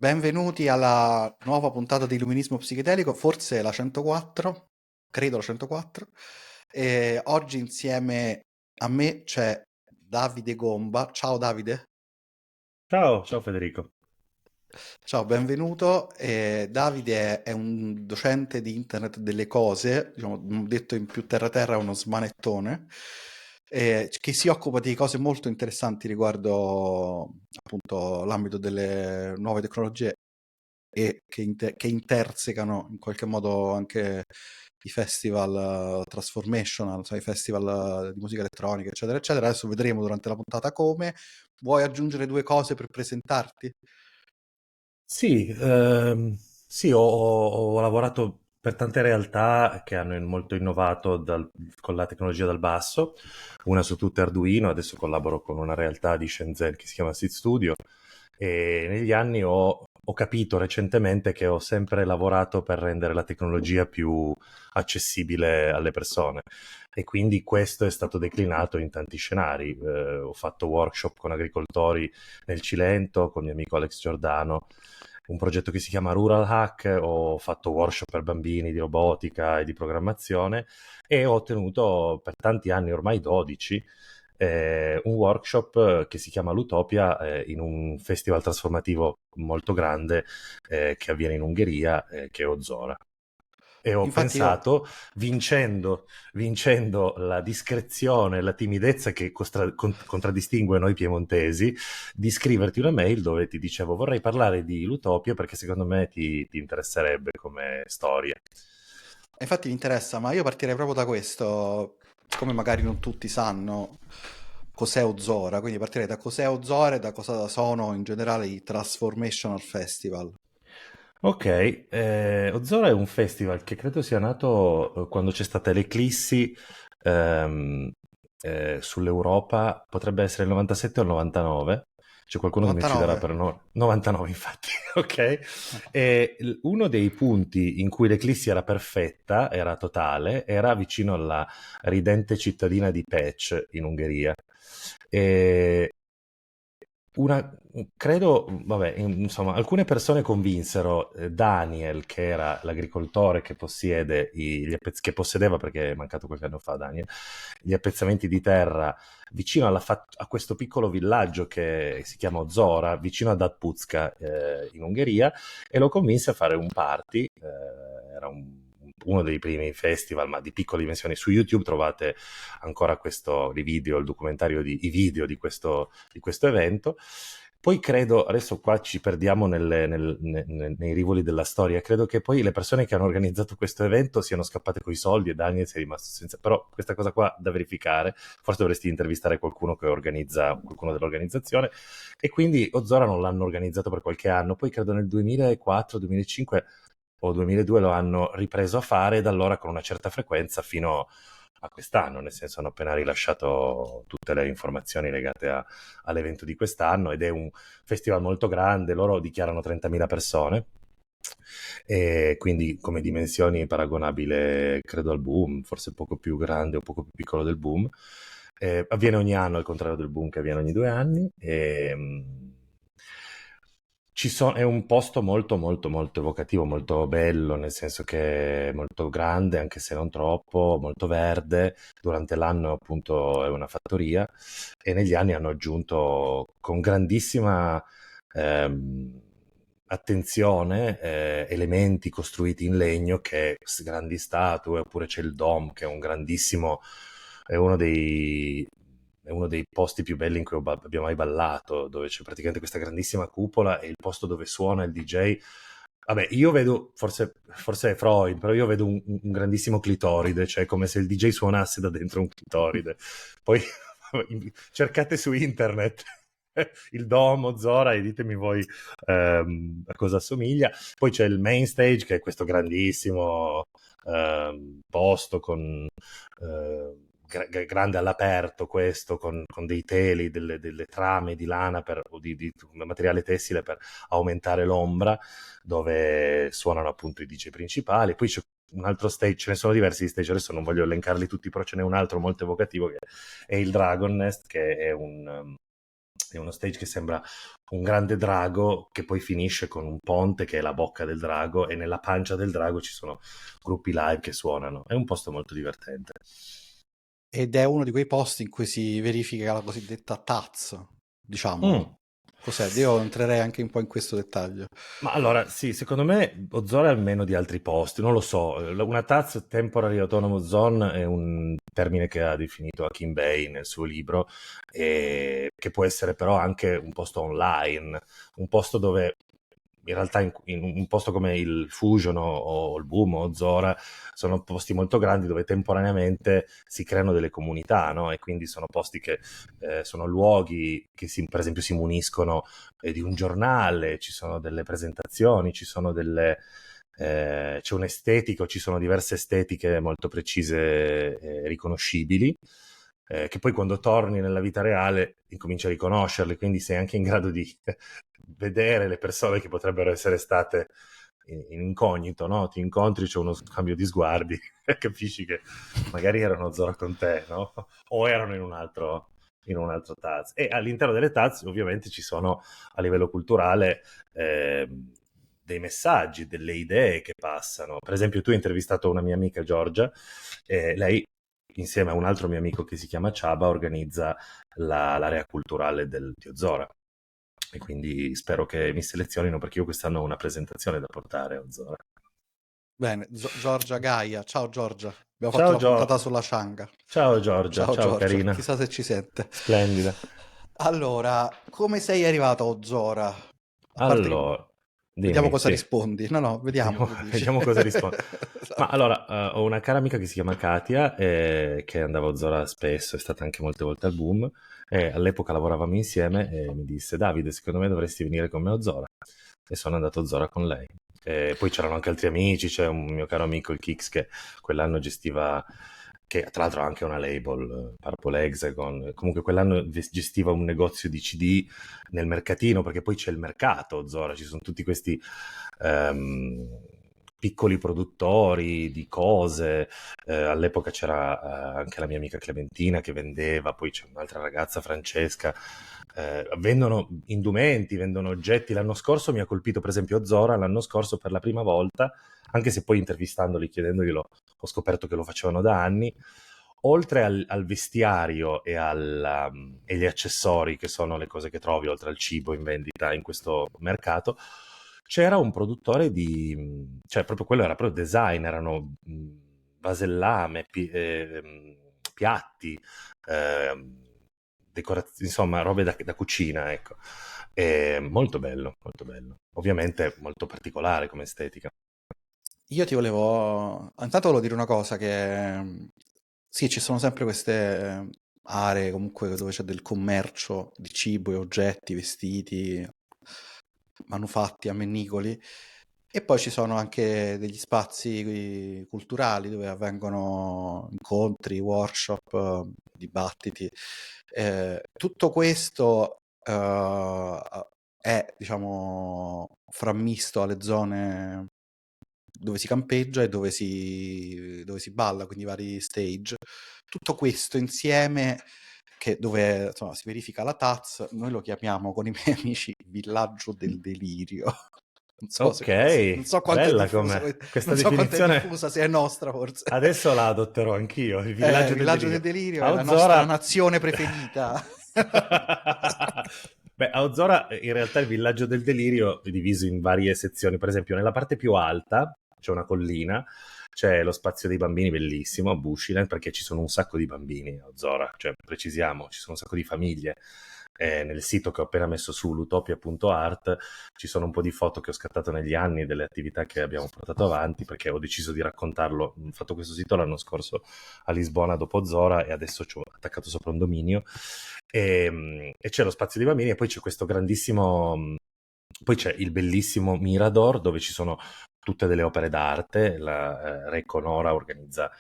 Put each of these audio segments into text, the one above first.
Benvenuti alla nuova puntata di Illuminismo Psichedelico, forse la 104, credo la 104. E oggi insieme a me c'è Davide Gomba. Ciao Davide. Ciao Federico. Ciao, benvenuto. Davide è un docente di Internet delle cose, diciamo, detto in più terra terra, uno smanettone, che si occupa di cose molto interessanti riguardo appunto l'ambito delle nuove tecnologie e che intersecano in qualche modo anche i festival transformational, sai, i festival di musica elettronica, eccetera, eccetera. Adesso vedremo durante la puntata come. Vuoi aggiungere due cose per presentarti? Sì, ho lavorato per tante realtà che hanno molto innovato con la tecnologia dal basso, una su tutte Arduino. Adesso collaboro con una realtà di Shenzhen che si chiama Seed Studio, e negli anni ho capito recentemente che ho sempre lavorato per rendere la tecnologia più accessibile alle persone, e quindi questo è stato declinato in tanti scenari. Ho fatto workshop con agricoltori nel Cilento, con il mio amico Alex Giordano, un progetto che si chiama Rural Hack. Ho fatto workshop per bambini di robotica e di programmazione, e ho tenuto per tanti anni, ormai 12, un workshop che si chiama L'Utopia, in un festival trasformativo molto grande, che avviene in Ungheria, che è Ozora. E ho Infatti io, pensato, vincendo la discrezione e la timidezza che contraddistingue noi piemontesi, di scriverti una mail dove ti dicevo: vorrei parlare di L'Utopia perché secondo me ti interesserebbe come storia. infatti mi interessa, ma io partirei proprio da questo, siccome magari non tutti sanno cos'è Ozora, quindi partirei da cos'è Ozora e da cosa sono in generale i Transformational Festival. Ok, Ozora è un festival che credo sia nato quando c'è stata l'eclissi ehm, sull'Europa. Potrebbe essere il 97 o il 99. C'è qualcuno che mi ucciderà 99? per no. 99, infatti, ok? Ah. E uno dei punti in cui l'eclissi era perfetta, era totale, era vicino alla ridente cittadina di Pécs in Ungheria. E una, credo, vabbè, insomma, alcune persone convinsero Daniel, che era l'agricoltore che possiede che possedeva, perché è mancato qualche anno fa Daniel, gli appezzamenti di terra vicino a questo piccolo villaggio che si chiama Ozora, vicino ad Adputska, in Ungheria, e lo convinse a fare un party. Era uno dei primi festival, ma di piccole dimensioni. Su YouTube trovate ancora i video, il documentario, i video di questo evento. Poi credo, adesso qua ci perdiamo nei rivoli della storia, credo che poi le persone che hanno organizzato questo evento siano scappate coi soldi e Daniel sia rimasto senza. Però questa cosa qua da verificare, forse dovresti intervistare qualcuno che organizza, qualcuno dell'organizzazione. E quindi Ozora non l'hanno organizzato per qualche anno, poi credo nel 2004, 2005 o 2002 lo hanno ripreso a fare, e da allora con una certa frequenza fino a quest'anno, nel senso hanno appena rilasciato tutte le informazioni legate all'evento di quest'anno, ed è un festival molto grande. Loro dichiarano 30.000 persone, e quindi come dimensioni paragonabile credo al Boom, forse poco più grande o poco più piccolo del Boom. Avviene ogni anno, al contrario del Boom che avviene ogni 2 anni. È un posto molto molto molto evocativo, molto bello, nel senso che è molto grande, anche se non troppo, molto verde. Durante l'anno appunto è una fattoria, e negli anni hanno aggiunto con grandissima ehm, attenzione elementi costruiti in legno, che grandi statue, oppure c'è il Dome, che è un grandissimo, è uno dei posti più belli in cui abbiamo mai ballato, dove c'è praticamente questa grandissima cupola e il posto dove suona il DJ. Vabbè, io vedo, forse è Freud, però io vedo un grandissimo clitoride, cioè come se il DJ suonasse da dentro un clitoride. Poi cercate su internet il Domo, Zora, e ditemi voi a cosa assomiglia. Poi c'è il main stage, che è questo grandissimo posto con grande all'aperto, questo con dei teli, delle trame di lana o di materiale tessile per aumentare l'ombra, dove suonano appunto i DJ principali. Poi c'è un altro stage, ce ne sono diversi di stage, adesso non voglio elencarli tutti, però ce n'è un altro molto evocativo che è il Dragon Nest, che è È uno stage che sembra un grande drago che poi finisce con un ponte che è la bocca del drago e nella pancia del drago ci sono gruppi live che suonano. È un posto molto divertente. Ed è uno di quei posti in cui si verifica la cosiddetta taz, Mm. diciamo. Cos'è? Io entrerei anche un po' in questo dettaglio. Ma allora, sì, secondo me Ozora è almeno di altri posti, non lo so. Una TAZ, Temporary Autonomous Zone, è un termine che ha definito Hakim Bey nel suo libro, e che può essere però anche un posto online, un posto dove in realtà in un posto come il Fusion o il Boom o Zora sono posti molto grandi dove temporaneamente si creano delle comunità, no? E quindi sono posti che sono luoghi che per esempio si muniscono di un giornale, ci sono delle presentazioni, c'è un'estetica, ci sono diverse estetiche molto precise e riconoscibili, che poi quando torni nella vita reale incominci a riconoscerle, quindi sei anche in grado di vedere le persone che potrebbero essere state in incognito, no? Ti incontri, c'è uno scambio di sguardi e capisci che magari erano Zora con te, no? O erano in un altro Taz. E all'interno delle Taz ovviamente ci sono a livello culturale dei messaggi, delle idee che passano. Per esempio tu hai intervistato una mia amica Giorgia, e lei insieme a un altro mio amico che si chiama Ciaba organizza l'area culturale del Dio Zora. E quindi spero che mi selezionino perché io quest'anno ho una presentazione da portare a Zora. Bene, Giorgia Gaia. Ciao Giorgia. Abbiamo fatto Ciao la puntata Gio, sulla Changa. ciao Giorgia, Ciao ciao Giorgia, carina, chissà se ci sente. splendida. Allora, come sei arrivato a Ozora? A parte che Allora, vediamo dimmi, cosa sì. rispondi. No, no, vediamo Vediamo, che dici. vediamo cosa risponde. Ma Esatto. allora, ho una cara amica che si chiama Katia, che andava a Zora spesso, è stata anche molte volte al Boom, e all'epoca lavoravamo insieme e mi disse, Davide, secondo me dovresti venire con me a Zora. E sono andato a Zora con lei. E poi c'erano anche altri amici, c'è un mio caro amico, il Kix, che quell'anno gestiva, che tra l'altro ha anche una label, Purple Hexagon, comunque quell'anno gestiva un negozio di CD nel mercatino, perché poi c'è il mercato, Zora, ci sono tutti questi ehm, piccoli produttori di cose. All'epoca c'era anche la mia amica Clementina che vendeva, poi c'è un'altra ragazza, Francesca. Vendono indumenti, vendono oggetti. L'anno scorso mi ha colpito, per esempio, Zora, l'anno scorso per la prima volta, anche se poi intervistandoli, chiedendoglielo, ho scoperto che lo facevano da anni. Oltre al vestiario e agli accessori, che sono le cose che trovi oltre al cibo in vendita in questo mercato, c'era un produttore cioè proprio quello era proprio design, erano vasellame, piatti, insomma, robe da cucina, ecco. Molto bello, molto bello. Ovviamente molto particolare come estetica. Io ti volevo... Intanto volevo dire una cosa che... Sì, ci sono sempre queste aree comunque dove c'è del commercio di cibo e oggetti, vestiti, manufatti, ammennicoli. E poi ci sono anche degli spazi culturali dove avvengono incontri, workshop, dibattiti. Tutto questo è, diciamo, frammisto alle zone dove si campeggia e dove si balla, quindi vari stage. Tutto questo insieme, dove insomma, si verifica la Taz, noi lo chiamiamo con i miei amici villaggio del delirio. Non so, Ok, se, non so quanto è bella diffusa, come questa non so quanto è definizione. diffusa, se è nostra forse. Adesso la adotterò anch'io, il villaggio del Villaggio del delirio. delirio A è la nostra Ozora... nazione preferita. Beh, a Ozora in realtà il villaggio del delirio è diviso in varie sezioni. Per esempio, nella parte più alta c'è una collina, c'è lo spazio dei bambini bellissimo a Bushiland perché ci sono un sacco di bambini a Ozora, cioè precisiamo, ci sono un sacco di famiglie. Nel sito che ho appena messo su, l'utopia.art, ci sono un po' di foto che ho scattato negli anni delle attività che abbiamo portato avanti perché ho deciso di raccontarlo. Ho fatto questo sito l'anno scorso a Lisbona dopo Zora e adesso ci ho attaccato sopra un dominio e c'è lo spazio dei bambini e poi c'è questo grandissimo, poi c'è il bellissimo Mirador dove ci sono tutte delle opere d'arte. La Re Conora organizza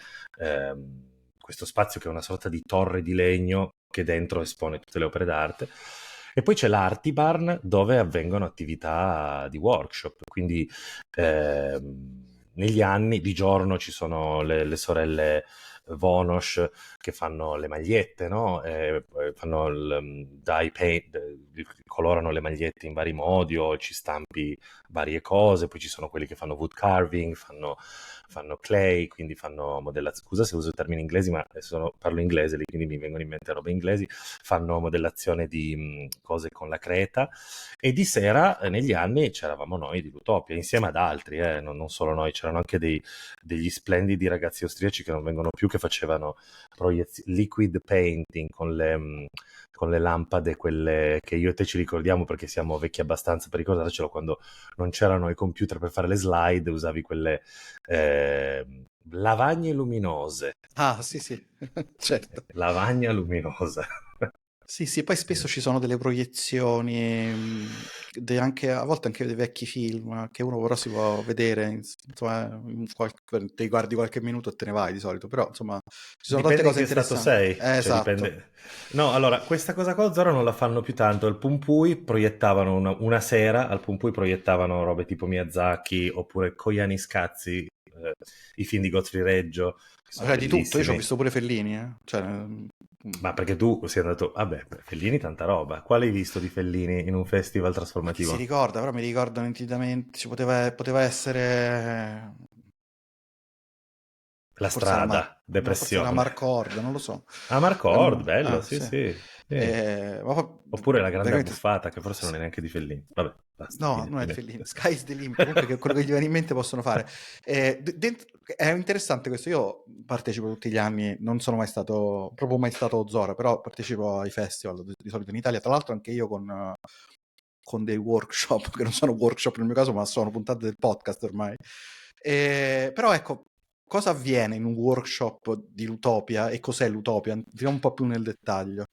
questo spazio che è una sorta di torre di legno che dentro espone tutte le opere d'arte. E poi c'è l'Artibarn dove avvengono attività di workshop, quindi negli anni di giorno ci sono le sorelle Vonosh, che fanno le magliette, no? Fanno dye paint, colorano le magliette in vari modi o ci stampi varie cose, poi ci sono quelli che fanno wood carving, fanno clay, quindi fanno modellazione. Scusa se uso termini inglesi, ma adesso parlo inglese, quindi mi vengono in mente robe inglesi. Fanno modellazione di cose con la creta, e di sera negli anni c'eravamo noi di Lutopia, insieme ad altri, non solo noi, c'erano anche degli splendidi ragazzi austriaci che non vengono più, che facevano liquid painting con le lampade, quelle che io e te ci ricordiamo perché siamo vecchi abbastanza per ricordarcelo. Quando non c'erano i computer per fare le slide, usavi quelle lavagne luminose. Ah, sì, sì, certo. Lavagna luminosa. Sì, sì, poi spesso ci sono delle proiezioni, anche, a volte anche dei vecchi film, che uno però si può vedere, insomma, ti guardi qualche minuto e te ne vai di solito, però insomma ci sono tante Dipende in cose che stato interessanti. sei, cioè Esatto. dipende. No, allora, questa cosa qua Zoro non la fanno più tanto. Al Pumpui proiettavano una sera, al Pumpui proiettavano robe tipo Miyazaki oppure Koyaanisqatsi, i film di Godfrey Reggio, che sono Cioè di tutto, io ci ho bellissimi. visto pure Fellini, Cioè, Ma perché tu sei andato... Vabbè, Fellini tanta roba. Quale hai visto di Fellini in un festival ma chi si trasformativo? ricorda, però mi ricordo nitidamente, poteva essere, La forse era, strada, no, forse era depressione. Marcord, non lo so. Ah, Marcord, bello, sì, Sì. sì, sì. Ma Oppure La grande veramente, abbuffata, che forse non è neanche di Fellini. Vabbè, basta, no, fine. non è di Fellini, Sky's the limit, comunque che quello che gli viene in mente possono fare. È interessante questo, io partecipo tutti gli anni, non sono mai stato, proprio mai stato a Zora, però partecipo ai festival di solito in Italia, tra l'altro anche io con dei workshop, che non sono workshop nel mio caso, ma sono puntate del podcast ormai. Però ecco, cosa avviene in un workshop di Lutopia e cos'è l'Utopia? Andiamo un po' più nel dettaglio.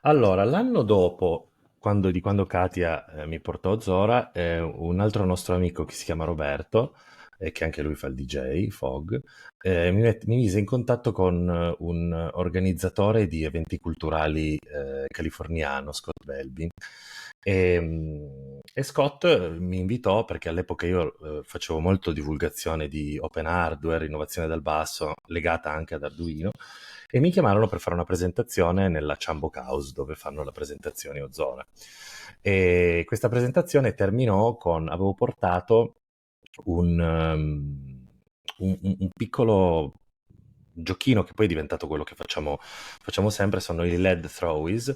Allora, l'anno dopo, quando Katia mi portò a Zora, un altro nostro amico che si chiama Roberto, che anche lui fa il DJ, Fog, mi mise in contatto con un organizzatore di eventi culturali californiano, Scott Belbin. E Scott mi invitò perché all'epoca io facevo molto divulgazione di open hardware, innovazione dal basso, legata anche ad Arduino, e mi chiamarono per fare una presentazione nella Chambok House dove fanno le presentazioni Ozora. E questa presentazione terminò con, avevo portato un piccolo giochino che poi è diventato quello che facciamo sempre, sono i LED throwies,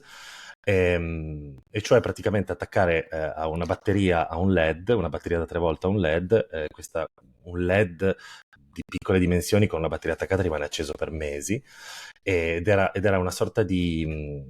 e cioè praticamente attaccare a una batteria a un LED, una batteria da 3 volt a un LED, un LED di piccole dimensioni con una batteria attaccata rimane acceso per mesi, ed era una sorta di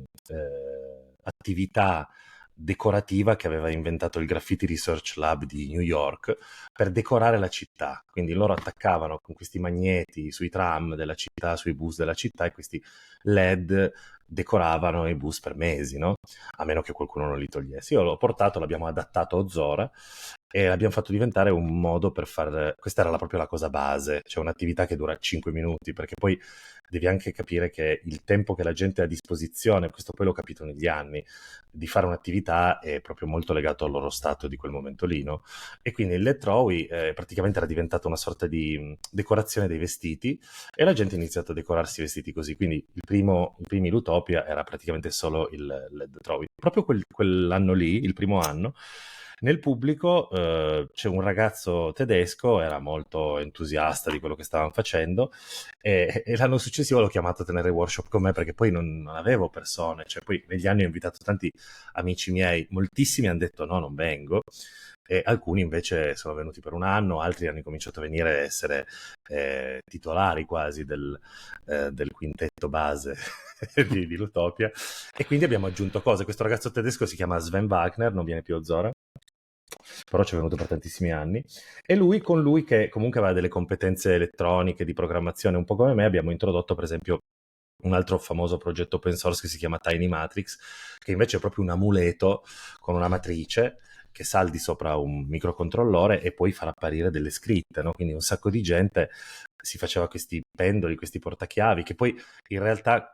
attività decorativa che aveva inventato il Graffiti Research Lab di New York per decorare la città. Quindi loro attaccavano con questi magneti sui tram della città, sui bus della città, e questi LED decoravano i bus per mesi, no? A meno che qualcuno non li togliesse. Io l'ho portato, l'abbiamo adattato a Ozora e l'abbiamo fatto diventare un modo per far... Questa era proprio la cosa base, cioè un'attività che dura 5 minuti, perché poi devi anche capire che il tempo che la gente ha a disposizione, questo poi l'ho capito negli anni, di fare un'attività è proprio molto legato al loro stato di quel momento lì, no? E quindi il LED Throwy praticamente era diventato una sorta di decorazione dei vestiti, e la gente ha iniziato a decorarsi i vestiti così. Quindi i primi Lutopia era praticamente solo il LED Throwy. Proprio quell'anno lì, il primo anno, nel pubblico c'è un ragazzo tedesco, era molto entusiasta di quello che stavamo facendo, e l'anno successivo l'ho chiamato a tenere workshop con me perché poi non avevo persone, cioè poi negli anni ho invitato tanti amici miei, moltissimi hanno detto no, non vengo, e alcuni invece sono venuti per un anno, altri hanno cominciato a venire a essere titolari quasi del quintetto base di Lutopia, e quindi abbiamo aggiunto cose. Questo ragazzo tedesco si chiama Sven Wagner, non viene più a Zora, però ci è venuto per tantissimi anni, e con lui che comunque aveva delle competenze elettroniche, di programmazione un po' come me, abbiamo introdotto per esempio un altro famoso progetto open source che si chiama Tiny Matrix, che invece è proprio un amuleto con una matrice che saldi sopra un microcontrollore e poi farà apparire delle scritte, no? Quindi un sacco di gente si faceva questi pendoli, questi portachiavi, che poi in realtà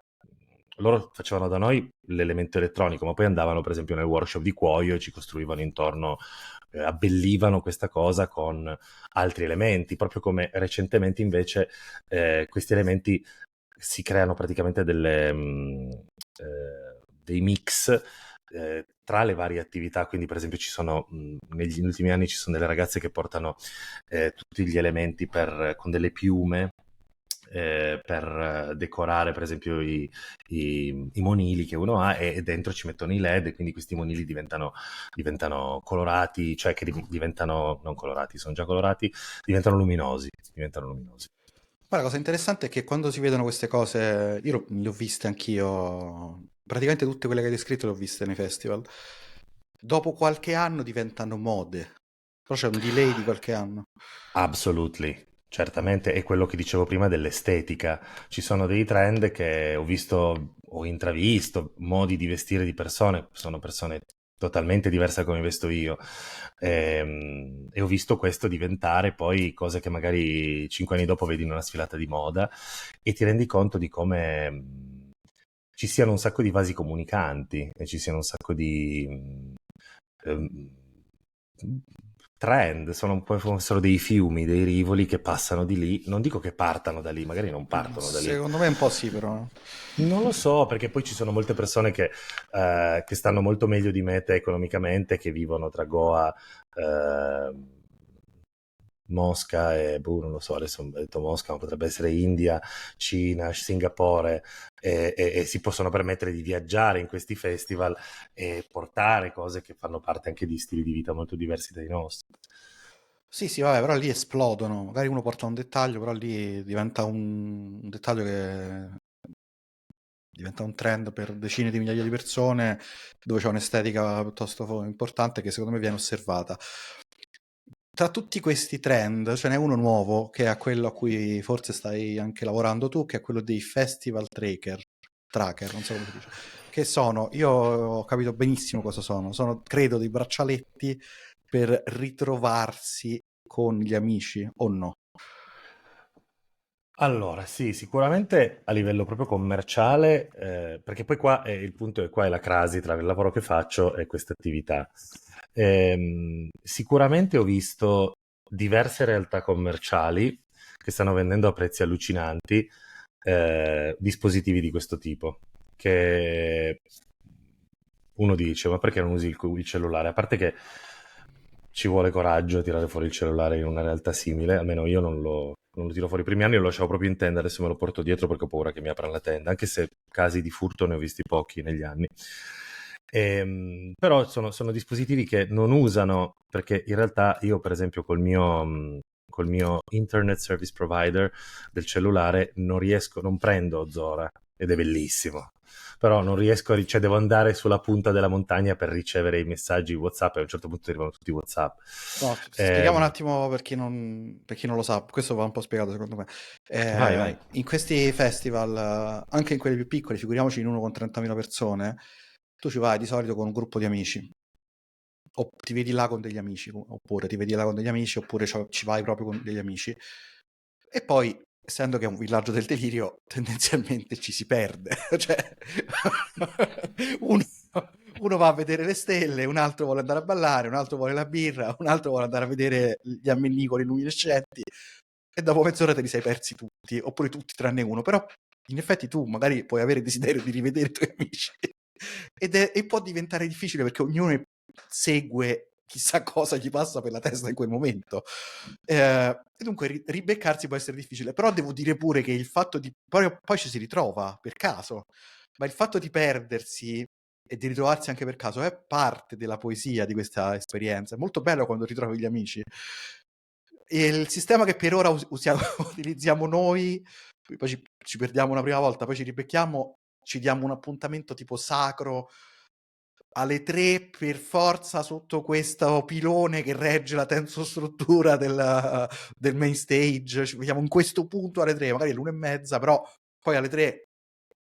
loro facevano da noi l'elemento elettronico, ma poi andavano per esempio nel workshop di cuoio e ci costruivano intorno, abbellivano questa cosa con altri elementi, proprio come recentemente invece questi elementi si creano praticamente dei mix tra le varie attività. Quindi per esempio negli ultimi anni ci sono delle ragazze che portano tutti gli elementi con delle piume per decorare per esempio i monili che uno ha, e dentro ci mettono i LED, e quindi questi monili diventano colorati, cioè che diventano non colorati, sono già colorati, diventano luminosi, diventano luminosi. Ma la cosa interessante è che quando si vedono queste cose, le ho viste anch'io, praticamente tutte quelle che hai descritto le ho viste nei festival. Dopo qualche anno diventano mode, però c'è un delay di qualche anno. Absolutely. Certamente è quello che dicevo prima dell'estetica. Ci sono dei trend che ho visto, ho intravisto, modi di vestire di persone, sono persone totalmente diverse da come vesto io. E ho visto questo diventare poi cose che magari 5 anni dopo vedi in una sfilata di moda, e ti rendi conto di come ci siano un sacco di vasi comunicanti e ci siano un sacco di ehm, trend, sono un po' fossero dei fiumi, dei rivoli che passano di lì. Non dico che partano da lì, magari non partono da lì. Secondo me un po' sì, però. Non lo so, perché poi ci sono molte persone che stanno molto meglio di me te economicamente, che vivono tra Goa, eh, Mosca e, boh, non lo so, adesso ho detto Mosca, ma potrebbe essere India, Cina, Singapore, e si possono permettere di viaggiare in questi festival e portare cose che fanno parte anche di stili di vita molto diversi dai nostri. Sì, sì, vabbè, però lì esplodono. Magari uno porta un dettaglio, però lì diventa un dettaglio che diventa un trend per decine di migliaia di persone, dove c'è un'estetica piuttosto importante che secondo me viene osservata. Tra tutti questi trend ce n'è uno nuovo che è quello a cui forse stai anche lavorando tu, che è quello dei festival tracker, non so come si dice, che sono, io ho capito benissimo cosa sono credo dei braccialetti per ritrovarsi con gli amici o no. Allora, sì, sicuramente a livello proprio commerciale, perché poi qua il punto è qua è la crasi tra il lavoro che faccio e queste attività. Sicuramente ho visto diverse realtà commerciali che stanno vendendo a prezzi allucinanti dispositivi di questo tipo, che uno dice, ma perché non usi il cellulare? A parte che ci vuole coraggio a tirare fuori il cellulare in una realtà simile, almeno io non lo tiro fuori. I primi anni lo lasciavo proprio in tenda, adesso me lo porto dietro perché ho paura che mi aprano la tenda, anche se casi di furto ne ho visti pochi negli anni. Però sono dispositivi che non usano, perché in realtà io per esempio col mio internet service provider del cellulare non prendo Zora, ed è bellissimo, però non riesco cioè devo andare sulla punta della montagna per ricevere i messaggi WhatsApp, e a un certo punto arrivano tutti WhatsApp. No, spieghiamo un attimo per chi non lo sa, questo va un po' spiegato secondo me. Vai, vai. In questi festival, anche in quelli più piccoli, figuriamoci in uno con 30.000 persone, tu ci vai di solito con un gruppo di amici, o ti vedi là con degli amici, oppure ti vedi là con degli amici, oppure ci vai proprio con degli amici. E poi, essendo che è un villaggio del delirio, tendenzialmente ci si perde. Cioè, uno, uno va a vedere le stelle, un altro vuole andare a ballare, un altro vuole la birra, un altro vuole andare a vedere gli ammennicoli luminescenti, e dopo mezz'ora te li sei persi tutti, oppure tutti tranne uno. Però in effetti tu magari puoi avere desiderio di rivedere i tuoi amici e può diventare difficile perché ognuno segue chissà cosa gli passa per la testa in quel momento. E dunque ribeccarsi può essere difficile, però devo dire pure che il fatto di poi ci si ritrova per caso, ma il fatto di perdersi e di ritrovarsi anche per caso è parte della poesia di questa esperienza. È molto bello quando ritrovi gli amici. E il sistema che per ora utilizziamo noi, poi ci perdiamo una prima volta, poi ci ribecchiamo, ci diamo un appuntamento tipo sacro alle 3 per forza sotto questo pilone che regge la tensostruttura del main stage. Ci vediamo in questo punto alle 3, magari all'1:30, però poi alle 3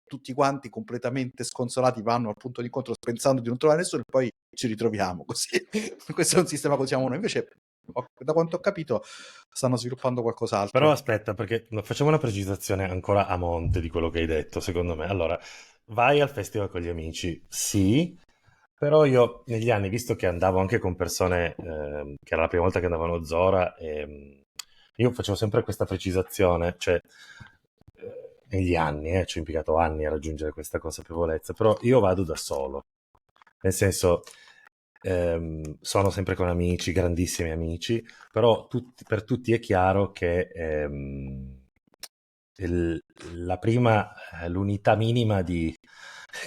tutti quanti completamente sconsolati vanno al punto di incontro pensando di non trovare nessuno, e poi ci ritroviamo così. Questo è un sistema che usiamo noi. Invece, da quanto ho capito, stanno sviluppando Però qualcos'altro. aspetta, perché facciamo una precisazione ancora a monte di quello che hai detto, secondo me. Allora, vai al festival con gli amici, sì, però io negli anni, visto che andavo anche con persone che era la prima volta che andavano a Zora, io facevo sempre questa precisazione, cioè negli anni, ci è impiegato anni a raggiungere questa consapevolezza, però io vado da solo, nel senso sono sempre con amici, grandissimi amici, però per tutti è chiaro che il- la prima, l'unità minima di,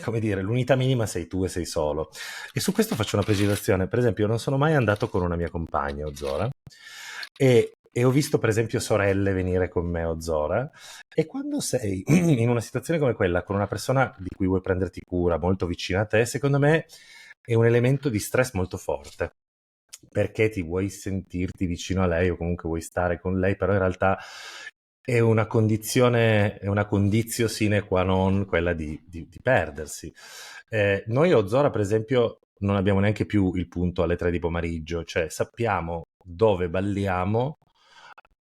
come dire, l'unità minima sei tu e sei solo. E su questo faccio una precisazione. Per esempio, io non sono mai andato con una mia compagna, Ozora, e ho visto, per esempio, sorelle venire con me, Ozora, e quando sei in una situazione come quella, con una persona di cui vuoi prenderti cura, molto vicina a te, secondo me è un elemento di stress molto forte. Perché ti vuoi sentirti vicino a lei o comunque vuoi stare con lei, però in realtà è una condizio sine qua non quella di perdersi. Noi a Ozora, per esempio, non abbiamo neanche più il punto alle 3 di pomeriggio, cioè sappiamo dove balliamo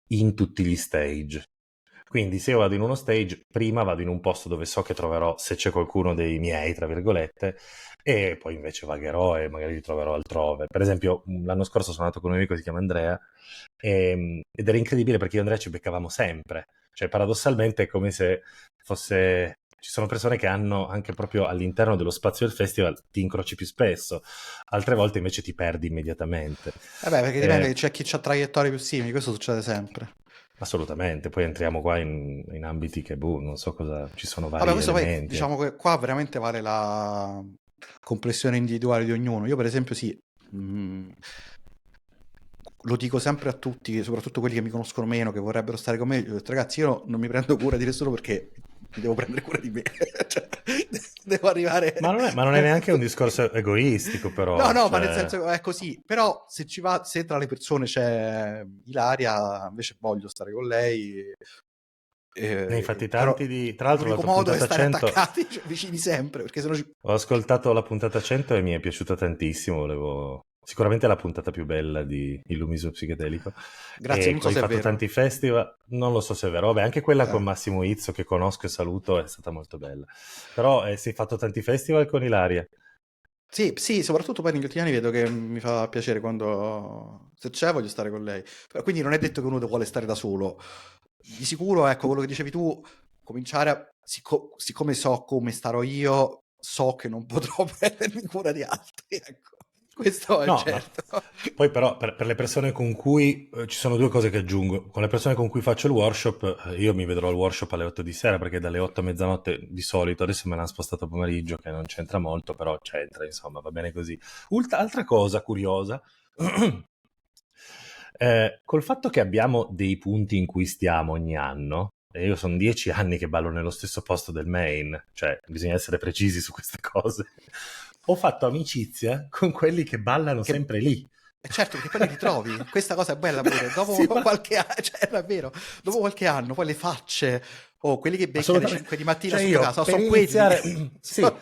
in tutti gli stage. Quindi se io vado in uno stage, prima vado in un posto dove so che troverò, se c'è qualcuno dei miei, tra virgolette, e poi invece vagherò e magari li troverò altrove. Per esempio, l'anno scorso sono andato con un amico che si chiama Andrea, ed era incredibile perché io e Andrea ci beccavamo sempre. Cioè, paradossalmente è come se fosse... Ci sono persone che hanno anche proprio all'interno dello spazio del festival, ti incroci più spesso, altre volte invece ti perdi immediatamente. Vabbè, perché dipende, Eh, c'è chi ha traiettorie più simili, questo succede sempre. Assolutamente, poi entriamo qua in ambiti che, boh, non so cosa, ci sono Vabbè, vari questo poi elementi. diciamo che qua veramente vale la compressione individuale di ognuno. Io per esempio sì, mm, lo dico sempre a tutti, soprattutto quelli che mi conoscono meno, che vorrebbero stare con me, io ho detto, ragazzi, io non mi prendo cura di nessuno perché mi devo prendere cura di me. Cioè, devo arrivare... Ma non è neanche un discorso egoistico, No, però, no, ma nel cioè... senso è così. Però se ci va, se tra le persone c'è Ilaria, invece voglio stare con lei. Ne hai fatti Però tanti di... Tra l'altro la l'unico tua modo è puntata stare 100, attaccati, cioè, vicini sempre, perché sennò ci... ho ascoltato la puntata 100 e mi è piaciuta tantissimo, volevo... Sicuramente è la puntata più bella di Illumiso Psichedelico. Grazie, E non so hai se è fatto vero. tanti festival, non lo so se è vero. Vabbè, anche quella con Eh. Massimo Izzo, che conosco e saluto, è stata molto bella. Però si hai fatto tanti festival con Ilaria. Sì, sì, soprattutto poi negli ultimi anni vedo che mi fa piacere quando se c'è voglio stare con lei. Però quindi non è detto che uno vuole stare da solo. Di sicuro, ecco, quello che dicevi tu, cominciare a... siccome so come starò io, so che non potrò prendermi cura di altri, ecco. Questo è No, ma certo. poi però per le persone con cui ci sono due cose che aggiungo. Con le persone con cui faccio il workshop, io mi vedrò al workshop alle 8 di sera perché dalle 8 a mezzanotte di solito, adesso me l'hanno spostato a pomeriggio che non c'entra molto, però c'entra, insomma, va bene così. Altra cosa curiosa, col fatto che abbiamo dei punti in cui stiamo ogni anno, e io sono 10 anni che ballo nello stesso posto del main, cioè bisogna essere precisi su queste cose, ho fatto amicizia con quelli che ballano Che... sempre lì. E certo, perché poi li ritrovi. Questa cosa è bella pure. Dopo Sì, ma qualche anno, cioè, è vero, dopo qualche anno, poi le facce, oh, quelli che becchi alle assolutamente. 5 di mattina Cioè sotto io, casa, per sono quelli. iniziare, sì, So-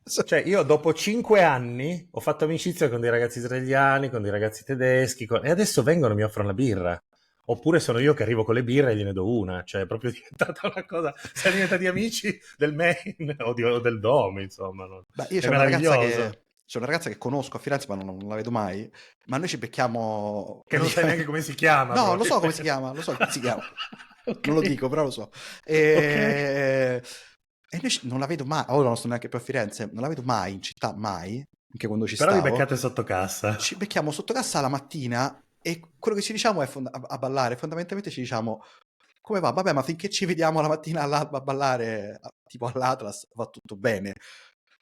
so- cioè io dopo 5 anni ho fatto amicizia con dei ragazzi israeliani, con dei ragazzi tedeschi, e adesso vengono e mi offrono la birra. Oppure sono io che arrivo con le birre e gliene do una, cioè è proprio diventata una cosa, siamo diventati amici del main o del dome, insomma, Beh, io è meraviglioso. c'è una ragazza che conosco a Firenze, ma non la vedo mai. Ma noi ci becchiamo Che non sai neanche praticamente. come si chiama, No, lo so come si probabilmente. chiama, lo so come si chiama. Non lo Ok, dico, però lo so. ok. E noi non la vedo mai, ora non sto neanche più a Firenze, non la vedo mai in città, mai, anche quando ci Però vi stavo. beccate sotto cassa. Ci becchiamo sotto cassa la mattina e quello che ci diciamo è a ballare, fondamentalmente ci diciamo come va? Vabbè, ma finché ci vediamo la mattina all'alba a ballare, tipo all'Atlas, va tutto bene.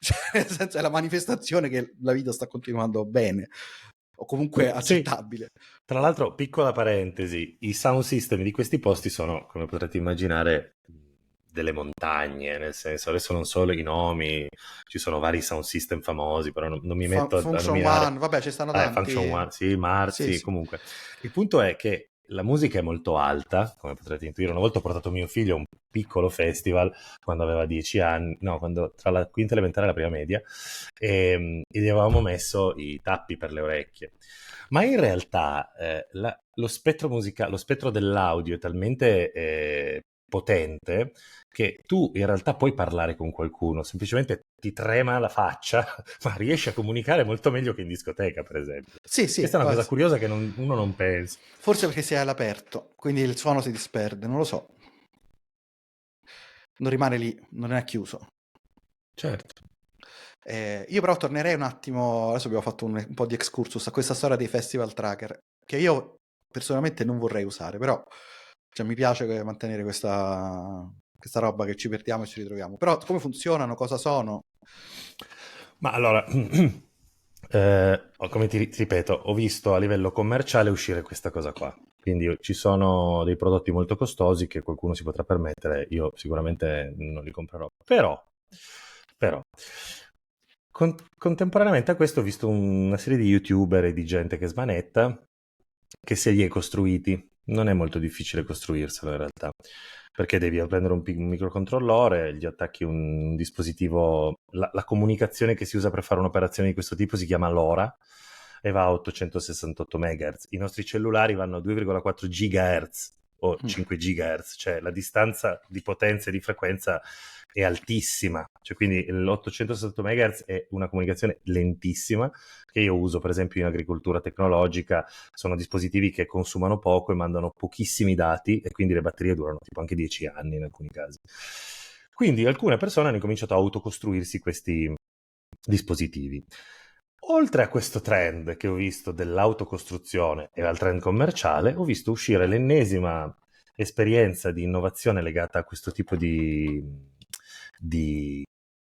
Cioè, nel senso è la manifestazione che la vita sta continuando bene, o comunque Sì, accettabile. tra l'altro, piccola parentesi, i sound system di questi posti sono, come potrete immaginare, delle montagne, nel senso, adesso non solo i nomi, ci sono vari sound system famosi, però non mi metto a Function nominare. One, vabbè, ci stanno Function tanti. One, sì, Sì, Marzi, sì. comunque. Il punto è che la musica è molto alta, come potrete intuire. Una volta ho portato mio figlio a un piccolo festival quando aveva 10 anni, no, quando, tra la quinta elementare e la prima media, e gli avevamo messo i tappi per le orecchie. Ma in realtà lo spettro musicale, lo spettro dell'audio è talmente potente che tu in realtà puoi parlare con qualcuno, semplicemente ti trema la faccia, ma riesci a comunicare molto meglio che in discoteca, per esempio. Sì, sì, Questa è una cosa curiosa che uno non pensa. forse perché sei all'aperto, quindi il suono si disperde, non lo so. non rimane lì, non è chiuso. Certo. Io però tornerei un attimo, adesso abbiamo fatto un po' di excursus a questa storia dei festival tracker, che io personalmente non vorrei usare, però cioè, mi piace mantenere questa roba che ci perdiamo e ci ritroviamo. Però come funzionano, cosa sono? Ma allora, come ti ripeto, ho visto a livello commerciale uscire questa cosa qua. Quindi ci sono dei prodotti molto costosi che qualcuno si potrà permettere, io sicuramente non li comprerò. Però, contemporaneamente a questo ho visto una serie di YouTuber e di gente che smanetta, che se li è costruiti. Non è molto difficile costruirselo in realtà, perché devi prendere un microcontrollore, gli attacchi un dispositivo, la comunicazione che si usa per fare un'operazione di questo tipo si chiama LoRa e va a 868 MHz. I nostri cellulari vanno a 2,4 GHz o 5 GHz, cioè la distanza di potenza e di frequenza è altissima, cioè quindi l'868 MHz è una comunicazione lentissima che io uso per esempio in agricoltura tecnologica. Sono dispositivi che consumano poco e mandano pochissimi dati e quindi le batterie durano tipo anche 10 anni in alcuni casi. Quindi alcune persone hanno incominciato a autocostruirsi questi dispositivi. Oltre a questo trend che ho visto dell'autocostruzione e al trend commerciale, ho visto uscire l'ennesima esperienza di innovazione legata a questo tipo di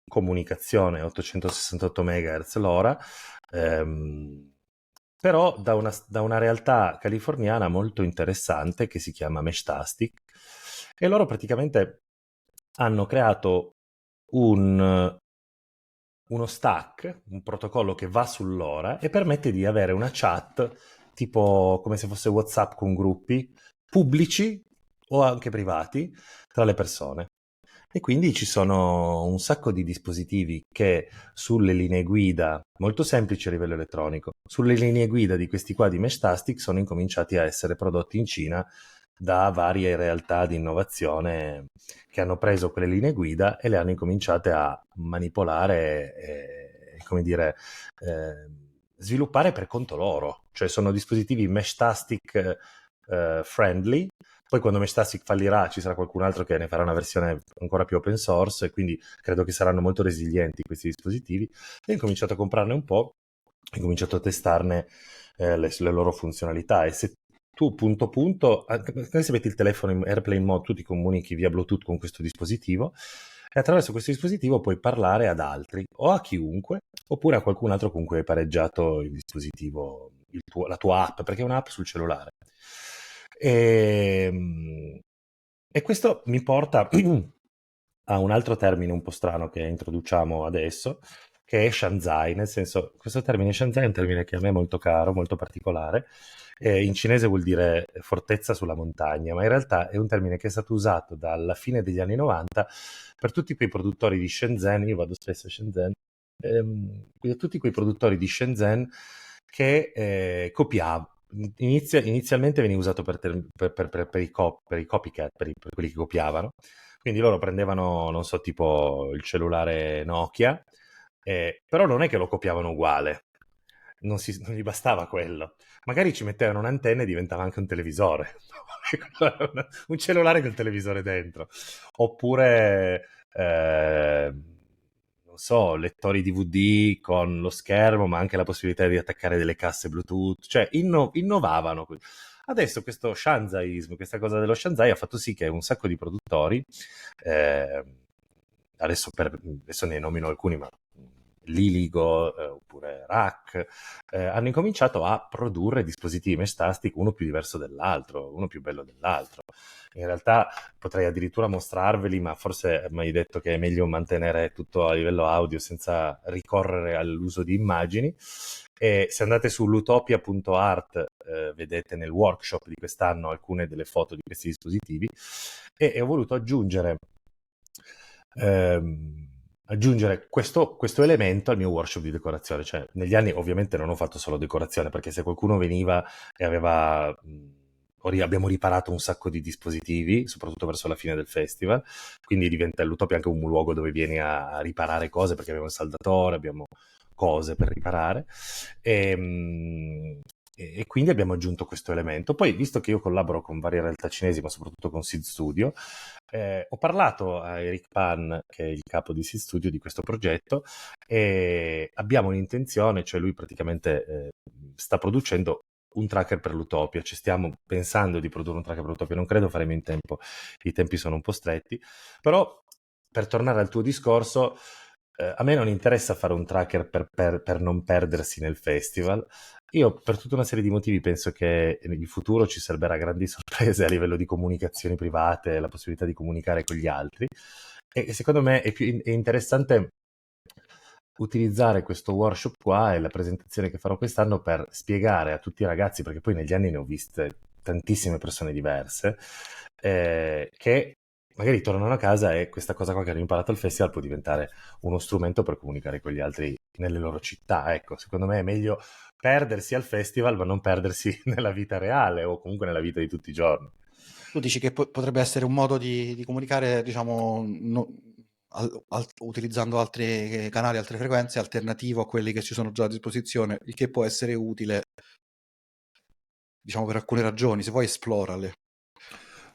comunicazione 868 MHz l'ora, però da una realtà californiana molto interessante che si chiama Meshtastic, e loro praticamente hanno creato uno stack, un protocollo che va sull'ora e permette di avere una chat tipo come se fosse WhatsApp con gruppi pubblici o anche privati tra le persone. E quindi ci sono un sacco di dispositivi che sulle linee guida, molto semplici a livello elettronico, sulle linee guida di questi qua di Meshtastic sono incominciati a essere prodotti in Cina da varie realtà di innovazione che hanno preso quelle linee guida e le hanno incominciate a manipolare e come dire, sviluppare per conto loro. Cioè sono dispositivi Meshtastic friendly. Poi quando Meshtastic fallirà ci sarà qualcun altro che ne farà una versione ancora più open source e quindi credo che saranno molto resilienti questi dispositivi. E ho incominciato a comprarne un po', ho incominciato a testarne le loro funzionalità e se tu anche se metti il telefono in airplane mode, tu ti comunichi via Bluetooth con questo dispositivo e attraverso questo dispositivo puoi parlare ad altri o a chiunque oppure a qualcun altro con cui hai pareggiato il dispositivo, la tua app, perché è un'app sul cellulare. E, e questo mi porta a un altro termine un po' strano che introduciamo adesso, che è Shanzai, nel senso, questo termine Shanzai è un termine che a me è molto caro, molto particolare, in cinese vuol dire fortezza sulla montagna, ma in realtà è un termine che è stato usato dalla fine degli anni 90 per tutti quei produttori di Shenzhen, io vado spesso a Shenzhen, tutti quei produttori di Shenzhen che copiavano. Inizialmente veniva usato per i copycat, per quelli che copiavano. Quindi loro prendevano, non so, tipo il cellulare Nokia, però non è che lo copiavano uguale, non gli bastava quello. Magari ci mettevano un'antenna e diventava anche un televisore. Un cellulare col televisore dentro. Oppure, non so, lettori DVD con lo schermo, ma anche la possibilità di attaccare delle casse Bluetooth. Cioè, innovavano. Adesso questo Shanzaiismo, questa cosa dello Shanzai ha fatto sì che un sacco di produttori, eh, adesso ne nomino alcuni, ma Liligo oppure Rack, hanno incominciato a produrre dispositivi Meshtastic uno più diverso dell'altro, uno più bello dell'altro. In realtà potrei addirittura mostrarveli, ma forse mi hai detto che è meglio mantenere tutto a livello audio senza ricorrere all'uso di immagini. E se andate su l'utopia.art vedete nel workshop di quest'anno alcune delle foto di questi dispositivi e ho voluto aggiungere questo elemento al mio workshop di decorazione. Cioè, negli anni ovviamente non ho fatto solo decorazione, perché se qualcuno veniva e abbiamo riparato un sacco di dispositivi, soprattutto verso la fine del festival, quindi diventa l'Utopia anche un luogo dove vieni a riparare cose, perché abbiamo il saldatore, abbiamo cose per riparare. E quindi abbiamo aggiunto questo elemento. Poi, visto che io collaboro con varie realtà cinesi, ma soprattutto con Seed Studio, Ho parlato a Eric Pan, che è il capo di Seed Studio di questo progetto, e abbiamo un'intenzione, cioè lui praticamente sta producendo un tracker per l'Utopia, ci stiamo pensando di produrre un tracker per l'Utopia, non credo faremo in tempo, i tempi sono un po' stretti, però per tornare al tuo discorso, a me non interessa fare un tracker per non perdersi nel festival. Io per tutta una serie di motivi penso che in futuro ci servirà grandi sorprese a livello di comunicazioni private, la possibilità di comunicare con gli altri. E secondo me è interessante utilizzare questo workshop qua e la presentazione che farò quest'anno per spiegare a tutti i ragazzi, perché poi negli anni ne ho viste tantissime persone diverse, che magari tornano a casa e questa cosa qua che hanno imparato al festival può diventare uno strumento per comunicare con gli altri nelle loro città. Ecco, secondo me è meglio perdersi al festival, ma non perdersi nella vita reale o comunque nella vita di tutti i giorni. Tu dici che potrebbe essere un modo di comunicare, diciamo, utilizzando altri canali, altre frequenze, alternativo a quelli che ci sono già a disposizione, il che può essere utile, diciamo, per alcune ragioni, se vuoi esplorale.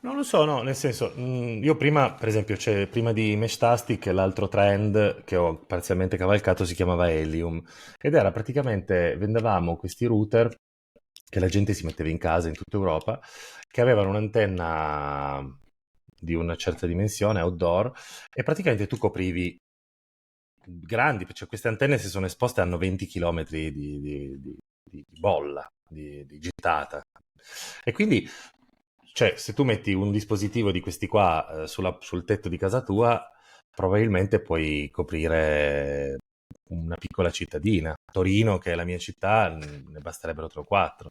Non lo so, no, nel senso, io prima, per esempio, prima di Meshtastic, l'altro trend che ho parzialmente cavalcato si chiamava Helium ed era praticamente, vendevamo questi router che la gente si metteva in casa in tutta Europa, che avevano un'antenna di una certa dimensione outdoor e praticamente tu coprivi grandi, cioè queste antenne se sono esposte hanno 20 km di bolla, di gittata. E quindi, cioè, se tu metti un dispositivo di questi qua sul tetto di casa tua, probabilmente puoi coprire una piccola cittadina. Torino, che è la mia città, ne basterebbero 3 o 4.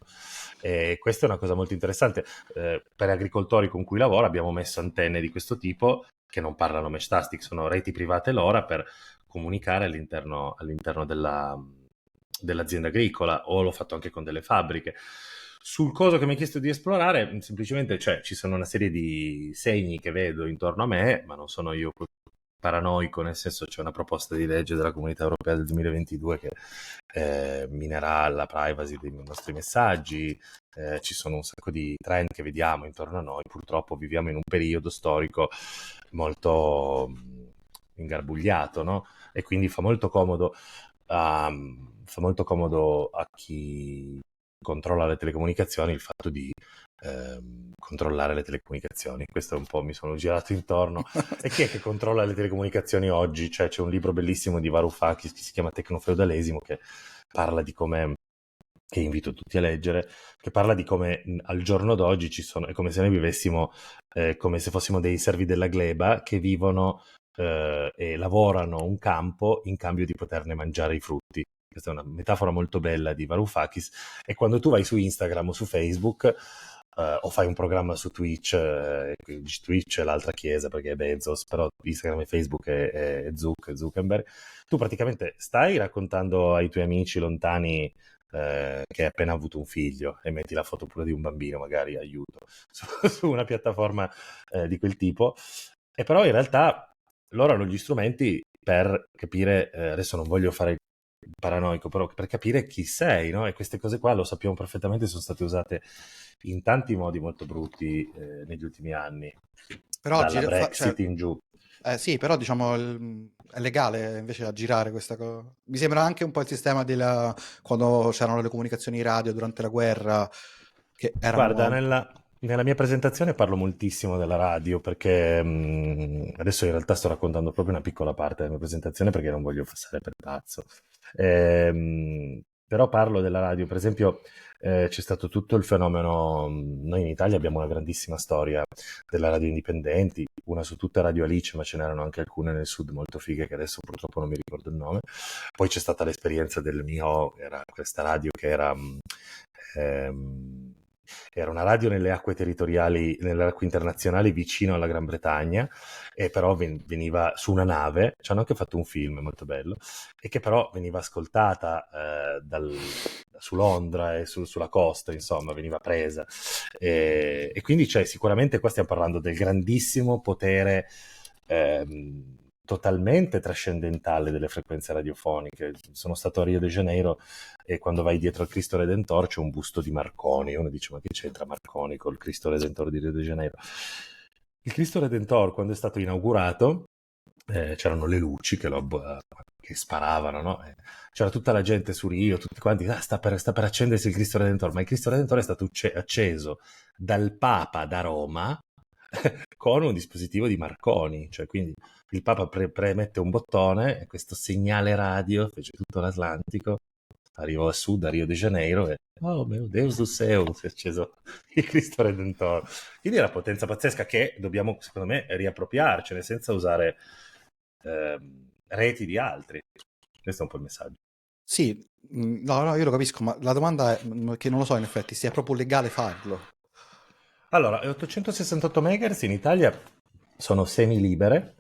E questa è una cosa molto interessante. Per agricoltori con cui lavoro abbiamo messo antenne di questo tipo che non parlano mesh tastic, sono reti private LoRa per comunicare all'interno dell'azienda agricola, o l'ho fatto anche con delle fabbriche. Sul coso che mi hai chiesto di esplorare, semplicemente cioè, ci sono una serie di segni che vedo intorno a me, ma non sono io paranoico, nel senso c'è una proposta di legge della Comunità Europea del 2022 che minerà la privacy dei nostri messaggi, ci sono un sacco di trend che vediamo intorno a noi, purtroppo viviamo in un periodo storico molto ingarbugliato, no? E quindi fa molto comodo a chi controlla le telecomunicazioni il fatto di controllare le telecomunicazioni. Questo è un po' mi sono girato intorno. E chi è che controlla le telecomunicazioni oggi? Cioè, c'è un libro bellissimo di Varoufakis che si chiama Tecnofeudalesimo che parla di come, che invito tutti a leggere, che parla di come al giorno d'oggi ci sono, è come se noi vivessimo come se fossimo dei servi della gleba che vivono e lavorano un campo in cambio di poterne mangiare i frutti. Questa è una metafora molto bella di Varoufakis. E quando tu vai su Instagram o su Facebook o fai un programma su Twitch, Twitch è l'altra chiesa perché è Bezos, però Instagram e Facebook è Zuckerberg, tu praticamente stai raccontando ai tuoi amici lontani che hai appena avuto un figlio e metti la foto pure di un bambino, magari aiuto, su una piattaforma di quel tipo. E però in realtà loro hanno gli strumenti per capire, adesso non voglio fare il paranoico, però per capire chi sei, no? E queste cose qua lo sappiamo perfettamente, sono state usate in tanti modi molto brutti negli ultimi anni, Però dalla cioè, Brexit in giù. sì, però diciamo è legale invece a girare questa cosa. Mi sembra anche un po' il sistema quando c'erano le comunicazioni radio durante la guerra, che Guarda, erano... nella mia presentazione parlo moltissimo della radio perché adesso in realtà sto raccontando proprio una piccola parte della mia presentazione perché non voglio passare per pazzo. Però parlo della radio, per esempio c'è stato tutto il fenomeno, noi in Italia abbiamo una grandissima storia della radio indipendenti, una su tutte Radio Alice, ma ce n'erano anche alcune nel sud molto fighe che adesso purtroppo non mi ricordo il nome. Poi c'è stata l'esperienza del mio, era questa radio che ehm, era una radio nelle acque territoriali, nelle acque internazionali vicino alla Gran Bretagna, e però veniva su una nave, ci hanno anche fatto un film molto bello, e che però veniva ascoltata su Londra e sulla costa, insomma, veniva presa. E quindi cioè, sicuramente qua stiamo parlando del grandissimo potere totalmente trascendentale delle frequenze radiofoniche. Sono stato a Rio de Janeiro e quando vai dietro al Cristo Redentor c'è un busto di Marconi. Uno dice: ma che c'entra Marconi col Cristo Redentor di Rio de Janeiro? Il Cristo Redentor, quando è stato inaugurato, c'erano le luci che sparavano, no? C'era tutta la gente su Rio, tutti quanti, sta per accendersi il Cristo Redentor, ma il Cristo Redentor è stato acceso dal Papa da Roma con un dispositivo di Marconi, cioè quindi il Papa premette un bottone e questo segnale radio fece tutto l'Atlantico, arrivò a sud, a Rio de Janeiro e oh mio Deus do céu, si è acceso il Cristo Redentor. Quindi è una potenza pazzesca che dobbiamo, secondo me, riappropriarcene senza usare reti di altri. Questo è un po' il messaggio. Sì, no, io lo capisco, ma la domanda è che non lo so in effetti, se è proprio legale farlo. Allora, le 868 MHz in Italia sono semi-libere.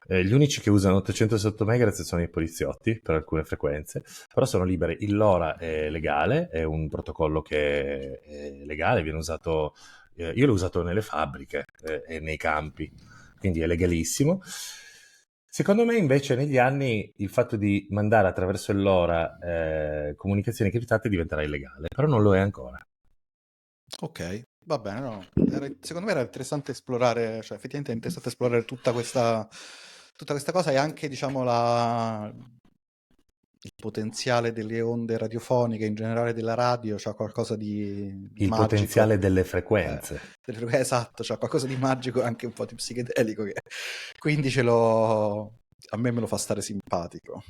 Gli unici che usano 868 MHz sono i poliziotti per alcune frequenze, però sono libere. Il LoRa è legale, è un protocollo che è legale, viene usato, io l'ho usato nelle fabbriche e nei campi, quindi è legalissimo. Secondo me invece negli anni il fatto di mandare attraverso il LoRa comunicazioni criptate diventerà illegale, però non lo è ancora. Ok, va bene, no. Secondo me era interessante esplorare, cioè effettivamente è interessante esplorare tutta questa cosa e anche, diciamo, il potenziale delle onde radiofoniche, in generale della radio, c'ha qualcosa di Il magico. potenziale delle frequenze. Esatto, c'ha qualcosa di magico e anche un po' di psichedelico, quindi a me me lo fa stare simpatico.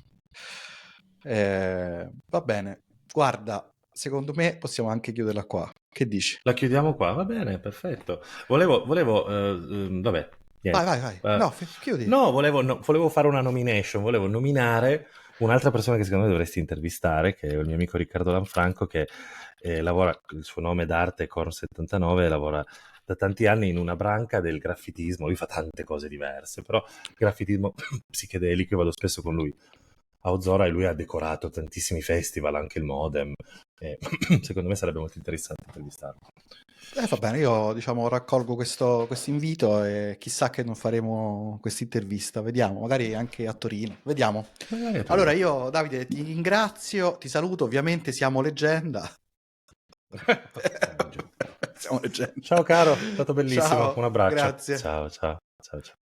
Va bene, guarda, secondo me possiamo anche chiuderla qua. Che dici? La chiudiamo qua, va bene, perfetto. Vabbè, Vai, niente. vai, vai. No, chiudi. No, volevo fare una nomination, volevo nominare un'altra persona che secondo me dovresti intervistare, che è il mio amico Riccardo Lanfranco, che lavora, il suo nome d'arte è Corn79, lavora da tanti anni in una branca del graffitismo, lui fa tante cose diverse, però graffitismo psichedelico, io vado spesso con lui a Ozora e lui ha decorato tantissimi festival, anche il Modem. Secondo me sarebbe molto interessante intervistarlo. Va bene, io diciamo raccolgo questo invito e chissà che non faremo questa intervista, vediamo, magari anche a Torino, vediamo. Magari a Allora Torino. io Davide ti ringrazio, ti saluto, ovviamente siamo leggenda. Siamo leggenda. Ciao caro, è stato bellissimo. Ciao, Un abbraccio. grazie. Ciao, ciao, ciao, ciao.